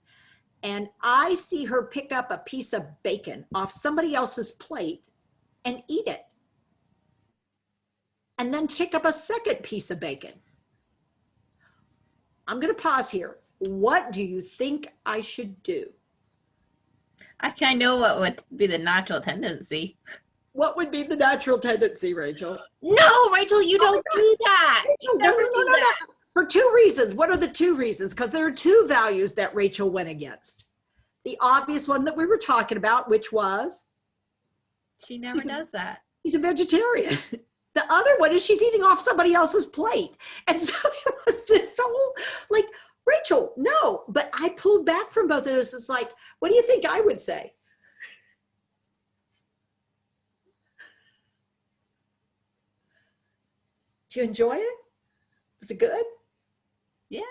And I see her pick up a piece of bacon off somebody else's plate and eat it. And then take up a second piece of bacon. I'm going to pause here. What do you think I should do? I know what would be the natural tendency. What would be the natural tendency, Rachel? No, Rachel, you don't do that. Rachel, no. For two reasons. What are the two reasons? Because there are two values that Rachel went against. The obvious one that we were talking about, which was? She never does that. She's a vegetarian. The other one is she's eating off somebody else's plate. And so it was this whole, like, Rachel, no. But I pulled back from both of those. It's like, what do you think I would say? Do you enjoy it? Was it good? Yeah,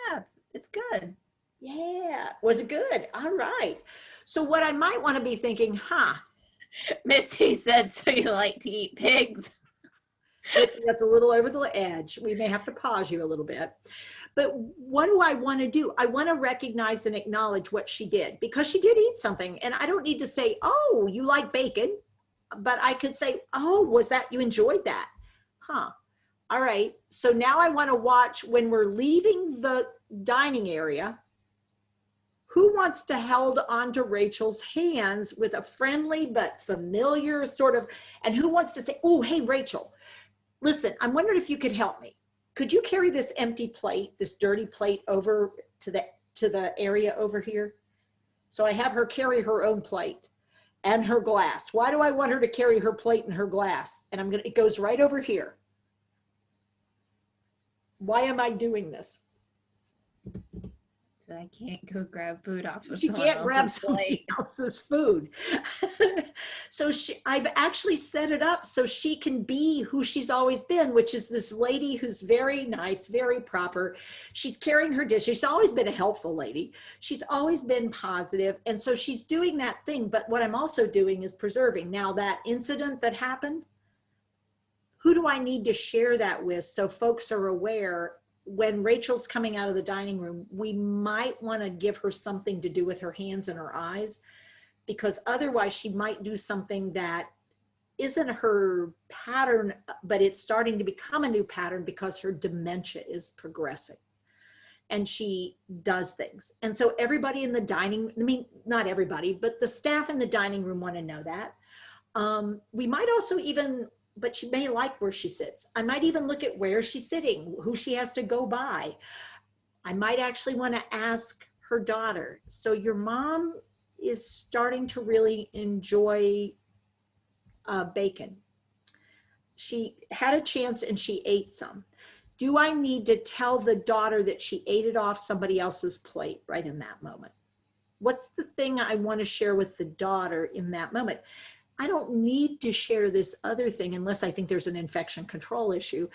it's good. Yeah. Was it good? All right. So what I might want to be thinking, Mitzi said, so you like to eat pigs. That's a little over the edge. We may have to pause you a little bit. But what do I want to do? I want to recognize and acknowledge what she did because she did eat something. And I don't need to say, oh, you like bacon. But I could say, oh, was that, you enjoyed that? All right. So now I want to watch when we're leaving the dining area. Who wants to hold onto Rachel's hands with a friendly but familiar sort of, and who wants to say, oh, hey, Rachel, listen, I'm wondering if you could help me. Could you carry this empty plate, this dirty plate over to the area over here? So I have her carry her own plate and her glass. Why do I want her to carry her plate and her glass? And it goes right over here. Why am I doing this? I can't go grab food off of She someone can't grab else's somebody plate. else's food. So I've actually set it up so she can be who she's always been, which is this lady who's very nice, very proper. She's carrying her dish. She's always been a helpful lady. She's always been positive. And so she's doing that thing. But what I'm also doing is preserving. Now that incident that happened, who do I need to share that with so folks are aware when Rachel's coming out of the dining room, we might want to give her something to do with her hands and her eyes, because otherwise she might do something that isn't her pattern, but it's starting to become a new pattern because her dementia is progressing. And she does things. And so everybody in the dining, I mean, not everybody, but the staff in the dining room want to know that. We might also even, but she may like where she sits. I might even look at where she's sitting, who she has to go by. I might actually want to ask her daughter. So your mom is starting to really enjoy bacon. She had a chance and she ate some. Do I need to tell the daughter that she ate it off somebody else's plate right in that moment? What's the thing I want to share with the daughter in that moment? I don't need to share this other thing unless I think there's an infection control issue.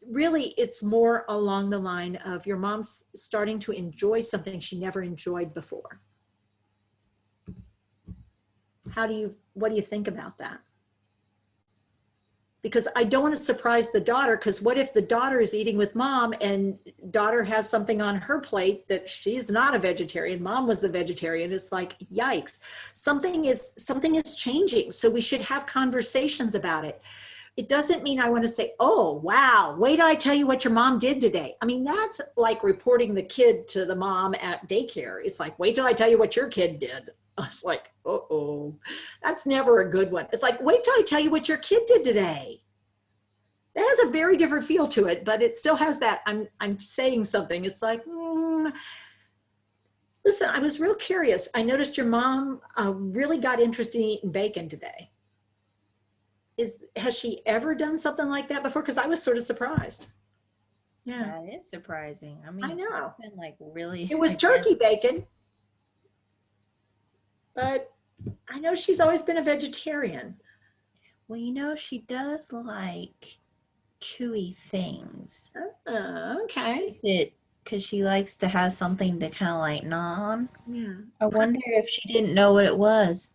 Really, it's more along the line of your mom's starting to enjoy something she never enjoyed before. What do you think about that? Because I don't want to surprise the daughter, because what if the daughter is eating with mom and daughter has something on her plate that she's not a vegetarian, mom was the vegetarian. It's like, yikes, something is changing. So we should have conversations about it. It doesn't mean I want to say, oh, wow, wait till I tell you what your mom did today. I mean, that's like reporting the kid to the mom at daycare. It's like, wait till I tell you what your kid did. It's like, uh-oh, that's never a good one. It's like, wait till I tell you what your kid did today. That has a very different feel to it, but it still has that, I'm saying something. It's like, listen, I was real curious. I noticed your mom really got interested in eating bacon today. Has she ever done something like that before? Because I was sort of surprised. Yeah. That is surprising. I mean, I know. It's been like really. It was turkey bacon. But I know she's always been a vegetarian. Well, you know, she does like chewy things. Okay. Is it because she likes to have something to kind of like gnaw on? Yeah. I wonder if she didn't know what it was.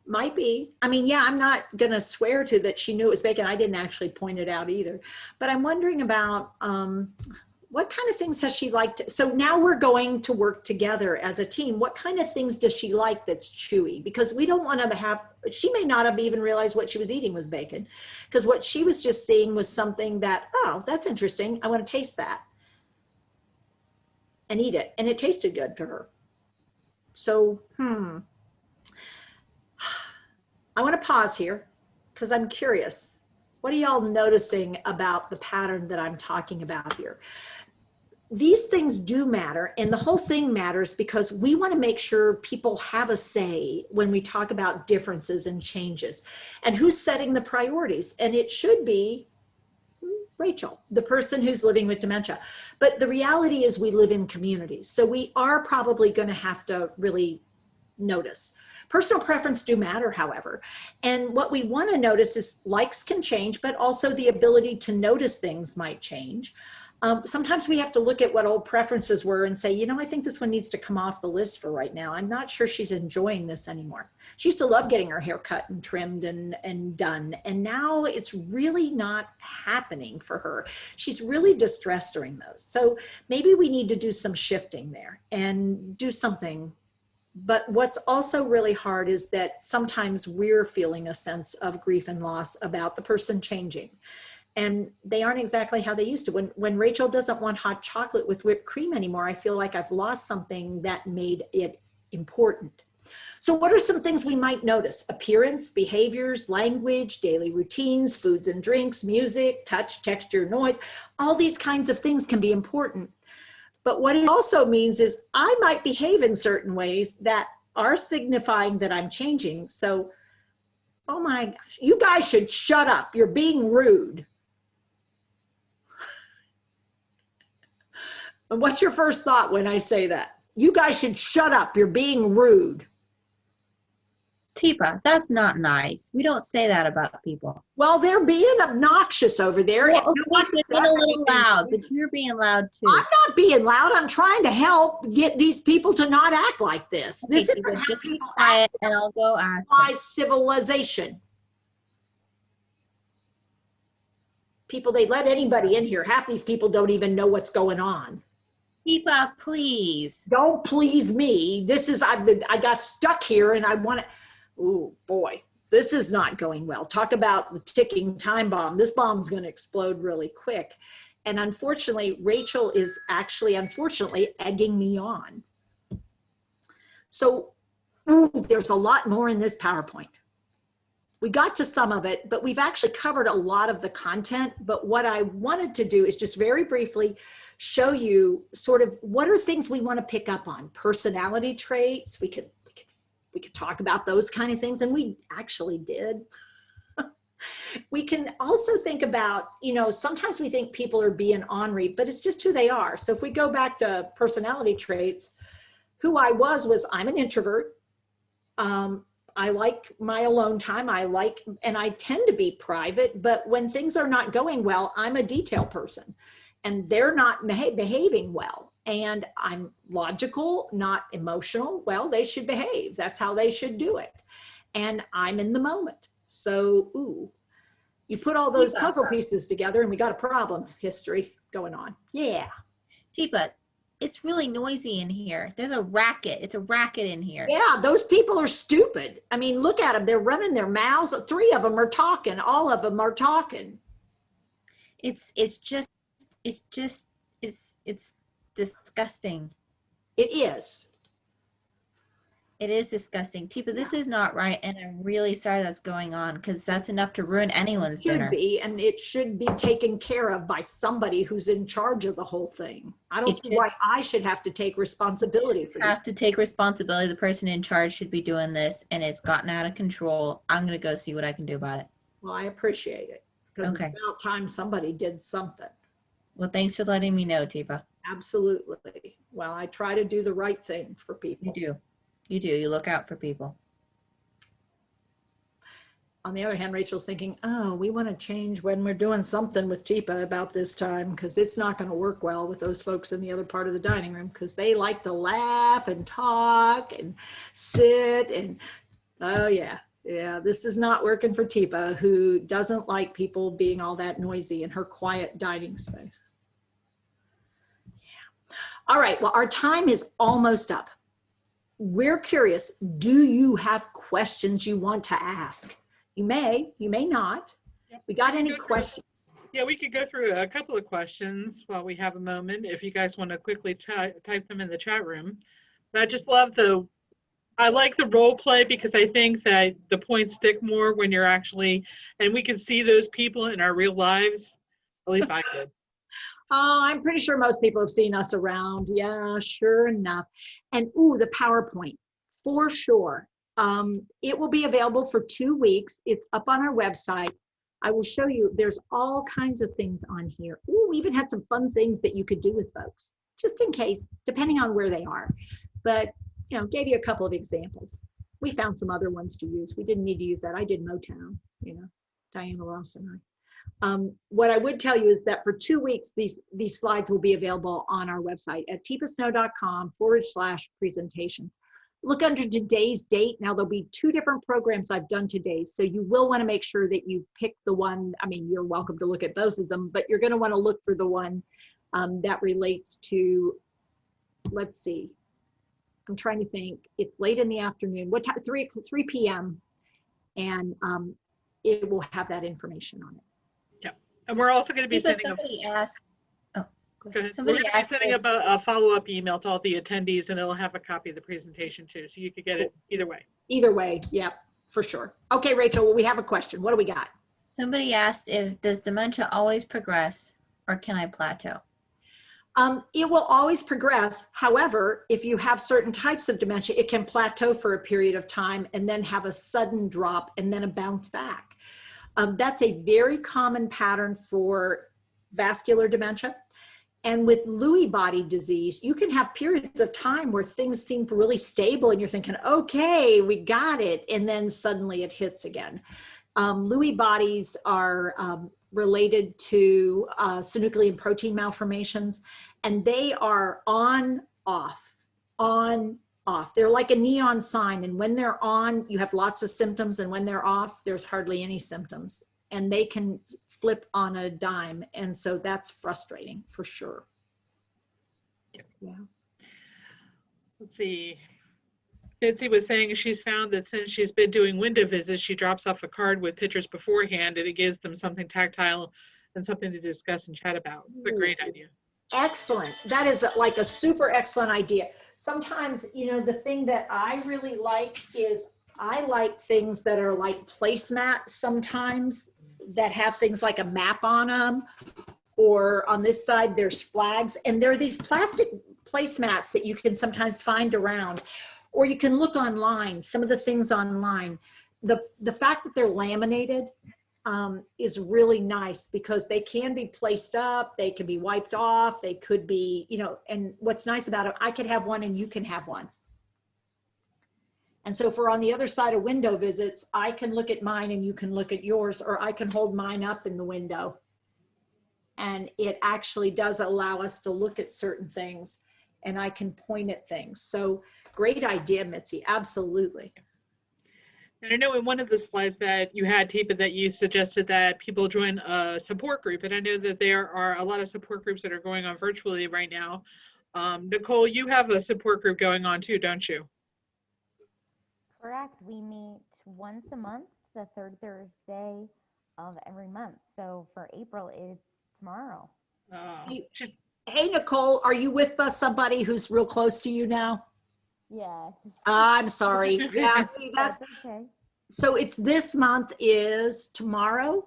Might be. I mean, yeah, I'm not going to swear to that she knew it was bacon. I didn't actually point it out either. But I'm wondering about what kind of things has she liked? So now we're going to work together as a team. What kind of things does she like that's chewy? Because we don't want to have, she may not have even realized what she was eating was bacon. Because what she was just seeing was something that, oh, that's interesting. I want to taste that. And eat it. And it tasted good to her. So, I want to pause here because I'm curious. What are y'all noticing about the pattern that I'm talking about here? These things do matter, and the whole thing matters because we want to make sure people have a say when we talk about differences and changes and who's setting the priorities. And it should be Rachel, the person who's living with dementia. But the reality is we live in communities. So we are probably going to have to really notice. Personal preference do matter, however. And what we want to notice is likes can change, but also the ability to notice things might change. Sometimes we have to look at what old preferences were and say, you know, I think this one needs to come off the list for right now. I'm not sure she's enjoying this anymore. She used to love getting her hair cut and trimmed and done. And now it's really not happening for her. She's really distressed during those. So maybe we need to do some shifting there and do something. But what's also really hard is that sometimes we're feeling a sense of grief and loss about the person changing. And they aren't exactly how they used to. When Rachel doesn't want hot chocolate with whipped cream anymore, I feel like I've lost something that made it important. So what are some things we might notice? Appearance, behaviors, language, daily routines, foods and drinks, music, touch, texture, noise. All these kinds of things can be important. But what it also means is I might behave in certain ways that are signifying that I'm changing. So, oh my gosh, you guys should shut up. You're being rude. And what's your first thought when I say that? You guys should shut up. You're being rude. Teepa, that's not nice. We don't say that about people. Well, they're being obnoxious over there. Well, okay, so being a little loud, but you're being loud too. I'm not being loud. I'm trying to help get these people to not act like this. Okay, This isn't how just be people quiet, act and I'll go ask by them. civilization. People, they let anybody in here. Half these people don't even know what's going on. Teepa, please. Don't please me. This is, I got stuck here and I want to, oh boy. this is not going well. Talk about the ticking time bomb. This bomb's going to explode really quick. And unfortunately, Rachel is actually, unfortunately, egging me on. So there's a lot more in this PowerPoint. We got to some of it, but we've actually covered a lot of the content. But what I wanted to do is just very briefly show you sort of what are things we want to pick up on. Personality traits, we could talk about those kind of things, and we actually did. We can also think about, you know, sometimes we think people are being ornery, but it's just who they are. So if we go back to personality traits, who I was I'm an introvert. I like my alone time. And I tend to be private, but when things are not going well, I'm a detail person and they're not behaving well. And I'm logical, not emotional. Well, they should behave. That's how they should do it. And I'm in the moment. So, you put all those puzzle pieces together and we got a problem history going on. Yeah. Teepa, it's really noisy in here. There's a racket. It's a racket in here. Yeah, those people are stupid. I mean, look at them. They're running their mouths. 3 of them are talking. All of them are talking. It's disgusting. It is. It is disgusting. Teepa, this is not right, and I'm really sorry that's going on because that's enough to ruin anyone's dinner. It should be, and it should be taken care of by somebody who's in charge of the whole thing. I don't see why I should have to take responsibility for this. Have to take responsibility. The person in charge should be doing this, and it's gotten out of control. I'm going to go see what I can do about it. Well, I appreciate it because Okay. It's about time somebody did something. Well, thanks for letting me know, Teepa. Absolutely. Well, I try to do the right thing for people. You do. You do. You look out for people. On the other hand, Rachel's thinking, oh, we want to change when we're doing something with Teepa about this time because it's not going to work well with those folks in the other part of the dining room because they like to laugh and talk and sit and, oh yeah, this is not working for Teepa, who doesn't like people being all that noisy in her quiet dining space. Yeah. All right, well, our time is almost up. We're curious, do you have questions you want to ask? You may not. Yep. We got any questions? Yeah, we could go through a couple of questions while we have a moment, if you guys want to quickly type them in the chat room. But I just love I like the role play because I think that the points stick more when you're actually, and we can see those people in our real lives. At least I could. Oh, I'm pretty sure most people have seen us around. Yeah, sure enough. And the PowerPoint, for sure. It will be available for 2 weeks. It's up on our website. I will show you, there's all kinds of things on here. We even had some fun things that you could do with folks, just in case, depending on where they are. But, gave you a couple of examples. We found some other ones to use. We didn't need to use that. I did Motown, Diana Ross and I. What I would tell you is that for 2 weeks, these slides will be available on our website at teepasnow.com/presentations. Look under today's date. Now there'll be 2 different programs I've done today. So you will want to make sure that you pick the one, you're welcome to look at both of them, but you're going to want to look for the one that relates to, let's see, I'm trying to think, it's late in the afternoon. What time? 3 p.m. And it will have that information on it. And we're also going to be sending somebody asked. Oh, go ahead. Somebody We're going to be sending a follow-up email to all the attendees, and it'll have a copy of the presentation too, so you could get it either way. Either way, yeah, for sure. Okay, Rachel, well, we have a question. What do we got? Somebody asked, does dementia always progress, or can I plateau? It will always progress. However, if you have certain types of dementia, it can plateau for a period of time and then have a sudden drop and then a bounce back. That's a very common pattern for vascular dementia. And with Lewy body disease, you can have periods of time where things seem really stable and you're thinking, okay, we got it. And then suddenly it hits again. Lewy bodies are related to synuclein protein malformations, and they are on, off, on, off. They're like a neon sign, and when they're on, you have lots of symptoms, and when they're off, there's hardly any symptoms, and they can flip on a dime, and so that's frustrating for sure. Yeah. Let's see. Nancy was saying she's found that since she's been doing window visits, she drops off a card with pictures beforehand, and it gives them something tactile and something to discuss and chat about. It's a great idea. Excellent. That is like a super excellent idea. Sometimes, you know, the thing that I really like is I like things that are like placemats sometimes that have things like a map on them, or on this side there's flags, and there are these plastic placemats that you can sometimes find around, or you can look online, some of the things online. The fact that they're laminated is really nice because they can be placed up, they can be wiped off, they could be, you know, and what's nice about it, I could have one and you can have one. And so if we're on the other side of window visits, I can look at mine and you can look at yours, or I can hold mine up in the window. And it actually does allow us to look at certain things, and I can point at things. So great idea, Mitzi, absolutely. And I know in one of the slides that you had, Teepa, that you suggested that people join a support group. And I know that there are a lot of support groups that are going on virtually right now. Nicole, you have a support group going on too, don't you? Correct. We meet once a month, the third Thursday of every month. So for April, it's tomorrow. Hey, Nicole, are you with somebody who's real close to you now? Yeah. I'm sorry. Yeah, see, that's okay. so it's this month is tomorrow?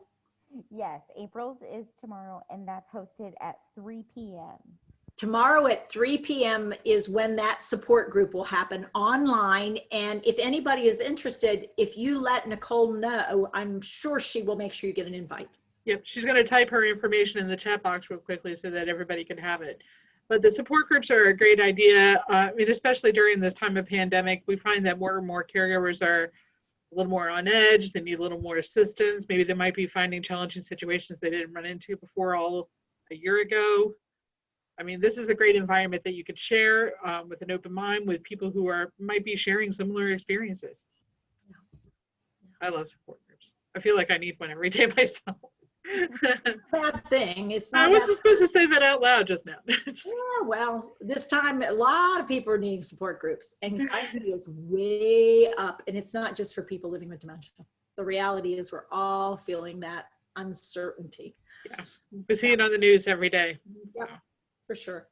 Yes, April's is tomorrow, and that's hosted at 3 p.m. Tomorrow at 3 p.m. is when that support group will happen online. And if anybody is interested, if you let Nicole know, I'm sure she will make sure you get an invite. Yep, she's going to type her information in the chat box real quickly so that everybody can have it. But the support groups are a great idea. I mean, especially during this time of pandemic, we find that more and more caregivers are a little more on edge. They need a little more assistance. Maybe they might be finding challenging situations they didn't run into before a year ago. I mean, this is a great environment that you could share with an open mind with people who might be sharing similar experiences. I love support groups. I feel like I need one every day myself. Bad thing. It's not. I wasn't supposed to say that out loud just now. Yeah, well, this time a lot of people are needing support groups. Anxiety is way up, and it's not just for people living with dementia. The reality is we're all feeling that uncertainty. Yeah, we see it on the news every day. Yep, so. For sure.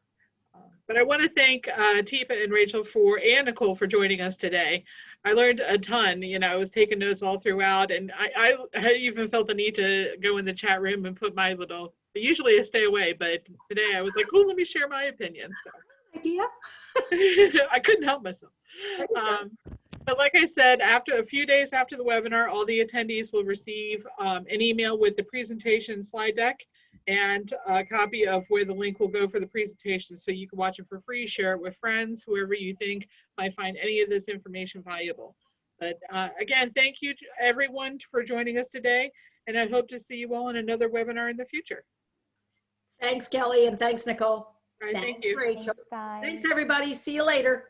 But I want to thank Teepa and Rachel and Nicole for joining us today. I learned a ton. You know, I was taking notes all throughout, and I even felt the need to go in the chat room and put my little, usually I stay away, but today I was like, oh, let me share my opinion. So. Idea. I couldn't help myself. But like I said, after a few days after the webinar, all the attendees will receive an email with the presentation slide deck and a copy of where the link will go for the presentation, so you can watch it for free, share it with friends, whoever you think might find any of this information valuable. But again, thank you to everyone for joining us today, and I hope to see you all in another webinar in the future. Thanks, Kelly, and thanks, Nicole. All right, thanks, thank you. Rachel. Thanks, guys. Thanks, everybody. See you later.